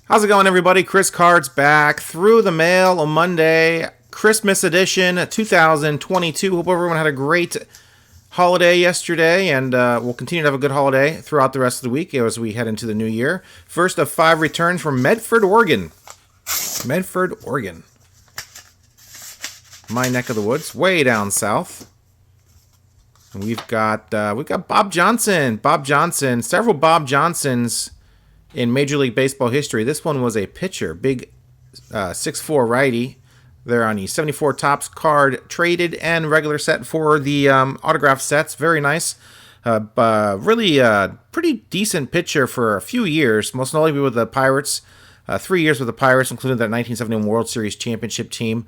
How's it going, everybody? Chris Card's back through the mail on Monday, Christmas edition 2022. Hope everyone had a great holiday yesterday, and we'll continue to have a good holiday throughout the rest of the week as we head into the new year. First of 5 returns from Medford, Oregon. Medford, Oregon. My neck of the woods, way down south. And we've got Bob Johnson. Bob Johnson, several Bob Johnsons in Major League Baseball history. This one was a pitcher, big 6'4" righty. They're on the 74 Topps card, traded and regular set for the autograph sets. Very nice. Really pretty decent pitcher for a few years, most notably with the Pirates. 3 years with the Pirates, including that 1971 World Series championship team.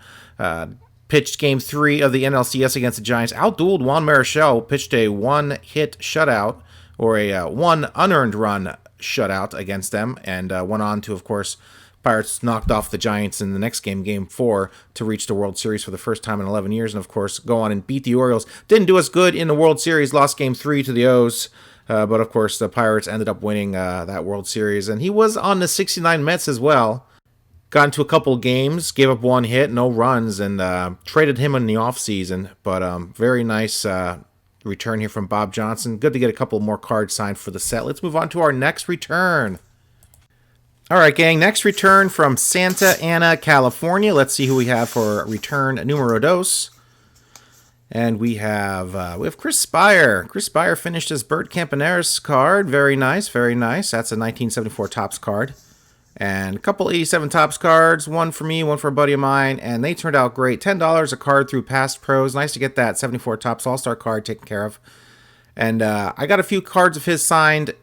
Pitched Game 3 of the NLCS against the Giants. Outdueled Juan Marichal, pitched a one-hit shutout, or a one unearned run shutout against them, and went on to, of course, Pirates knocked off the Giants in the next game, Game 4, to reach the World Series for the first time in 11 years, and of course go on and beat the Orioles. Didn't do us good in the World Series, lost Game 3 to the O's, but of course the Pirates ended up winning that World Series, and he was on the 69 Mets as well. Got into a couple games, gave up one hit, no runs, and traded him in the offseason, but very nice return here from Bob Johnson. Good to get a couple more cards signed for the set. Let's move on to our next return. All right, gang, next return from Santa Ana, California. Let's see who we have for return numero dos. And we have Chris Speier. Chris Speier finished his Bert Campaneris card. Very nice, very nice. That's a 1974 Topps card. And a couple 87 Topps cards, one for me, one for a buddy of mine, and they turned out great. $10 a card through Past Pros. Nice to get that 74 Topps All-Star card taken care of. And I got a few cards of his signed a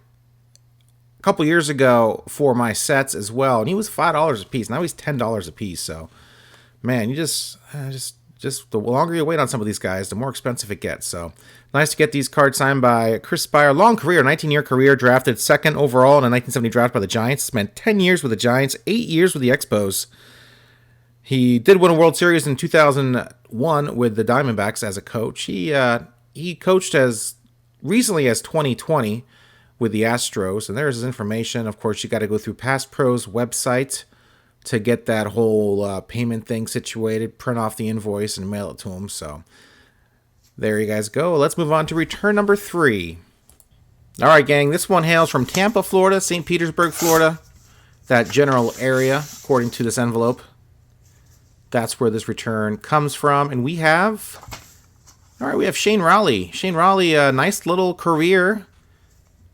couple years ago for my sets as well, and he was $5 a piece. Now he's $10 a piece. So, man, you just the longer you wait on some of these guys, the more expensive it gets. So, nice to get these cards signed by Chris Speier. Long career, 19-year career, drafted second overall in a 1970 draft by the Giants. Spent 10 years with the Giants, 8 years with the Expos. He did win a World Series in 2001 with the Diamondbacks as a coach. He coached as recently as 2020 with the Astros, and there's his information. Of course, you got to go through Past Pros website to get that whole payment thing situated, print off the invoice and mail it to him. So there you guys go. Let's move on to return number 3. All right, gang, this one hails from Tampa, Florida, St. Petersburg, Florida, that general area, according to this envelope. That's where this return comes from. And we have Shane Rawley. Shane Rawley, a nice little career.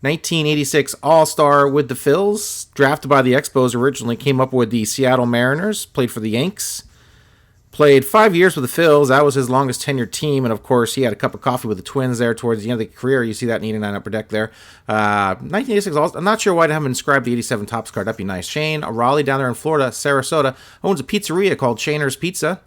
1986 All-Star with the Phils, drafted by the Expos originally, came up with the Seattle Mariners, played for the Yanks, played 5 years with the Phils. That was his longest tenured team, and of course he had a cup of coffee with the Twins there towards the end of the career. You see that in 89 upper deck there. 1986 All-Star. I'm not sure why they haven't inscribed the 87 Topps card. That'd be nice. Shane Rawley down there in Florida, Sarasota, owns a pizzeria called Shaner's Pizza.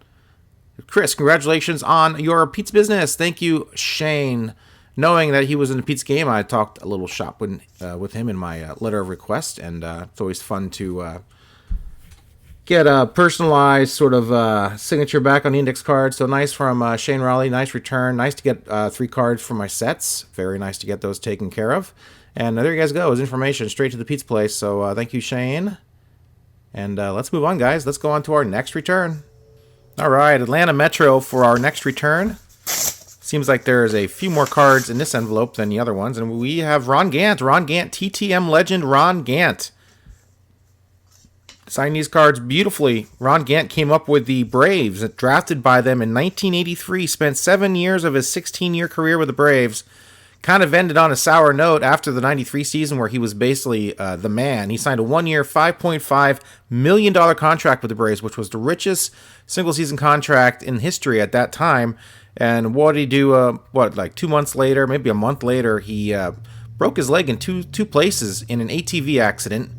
Chris, congratulations on your pizza business. Thank you, Shane. Knowing that he was in the pizza game, I talked a little shop with him in my letter of request, and it's always fun to get a personalized sort of signature back on the index card. So nice from Shane Rawley. Nice return. Nice to get 3 cards for my sets. Very nice to get those taken care of. And there you guys go. His information straight to the pizza place. So thank you, Shane. And let's move on, guys. Let's go on to our next return. All right, Atlanta Metro for our next return. Seems like there's a few more cards in this envelope than the other ones. And we have Ron Gantt. Ron Gantt, TTM legend Ron Gantt. Signed these cards beautifully. Ron Gantt came up with the Braves, drafted by them in 1983. Spent 7 years of his 16-year career with the Braves. Kind of ended on a sour note after the 93 season where he was basically the man. He signed a 1-year, $5.5 million contract with the Braves, which was the richest single-season contract in history at that time. And what did he do, 2 months later, maybe a month later, he broke his leg in two places in an ATV accident.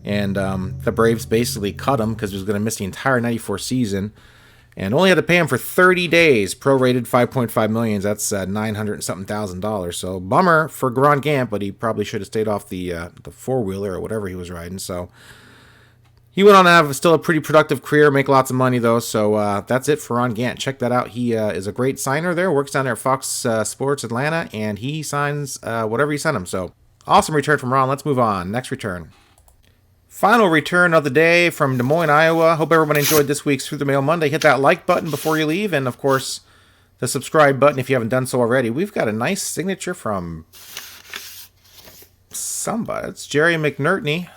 And the Braves basically cut him because he was going to miss the entire 94 season. And only had to pay him for 30 days, prorated $5.5 million. That's $900,000. So bummer for Ron Gantt, but he probably should have stayed off the four-wheeler or whatever he was riding. So he went on to have still a pretty productive career, make lots of money, though. So that's it for Ron Gantt. Check that out. He is a great signer there, works down there at Fox Sports Atlanta, and he signs whatever you send him. So awesome return from Ron. Let's move on. Next return. Final return of the day from Des Moines, Iowa. Hope everyone enjoyed this week's Through the Mail Monday. Hit that like button before you leave, and of course, the subscribe button if you haven't done so already. We've got a nice signature from somebody. It's Jerry McNertney.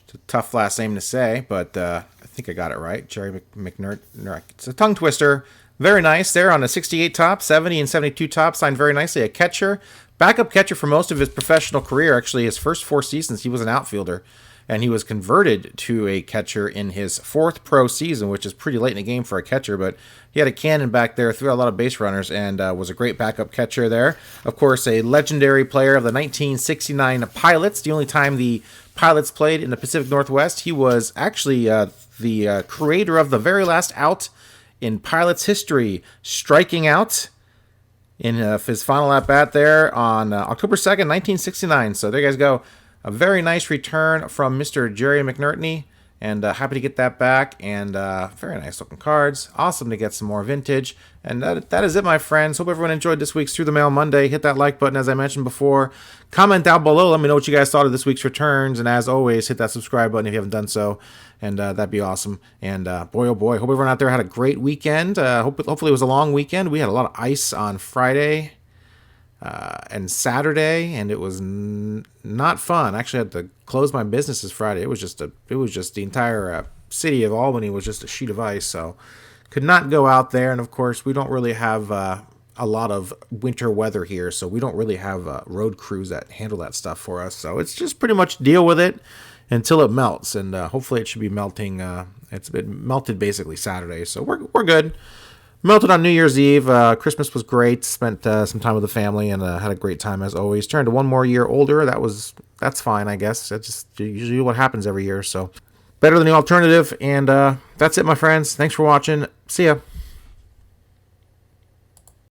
It's a tough last name to say, but I think I got it right. Jerry McNertney. It's a tongue twister. Very nice there on a 68 top, 70 and 72 top. Signed very nicely. A catcher. Backup catcher for most of his professional career. Actually, his first 4 seasons, he was an outfielder. And he was converted to a catcher in his 4th pro season, which is pretty late in the game for a catcher. But he had a cannon back there, threw out a lot of base runners, and was a great backup catcher there. Of course, a legendary player of the 1969 Pilots. The only time the Pilots played in the Pacific Northwest. He was actually the creator of the very last out in Pilots history, striking out in his final at-bat there on October 2nd, 1969. So there you guys go. A very nice return from Mr. Jerry McNertney, and happy to get that back, and very nice looking cards. Awesome to get some more vintage, and that is it, my friends. Hope everyone enjoyed this week's Through the Mail Monday. Hit that like button, as I mentioned before. Comment down below. Let me know what you guys thought of this week's returns, and as always, hit that subscribe button if you haven't done so, and that'd be awesome. And boy, oh boy, hope everyone out there had a great weekend. Hopefully it was a long weekend. We had a lot of ice on Friday and Saturday, and it was not fun. I actually had to close my businesses Friday. It was just the entire city of Albany was just a sheet of ice, so could not go out there. And of course, we don't really have a lot of winter weather here, so we don't really have road crews that handle that stuff for us. So it's just pretty much deal with it until it melts, and hopefully it should be melting. It's been melted basically Saturday, so we're good. Melted on New Year's Eve. Christmas was great. Spent some time with the family and had a great time as always. Turned 1 more year older. That's fine, I guess. That's just usually what happens every year. So better than the alternative. And that's it, my friends. Thanks for watching. See ya.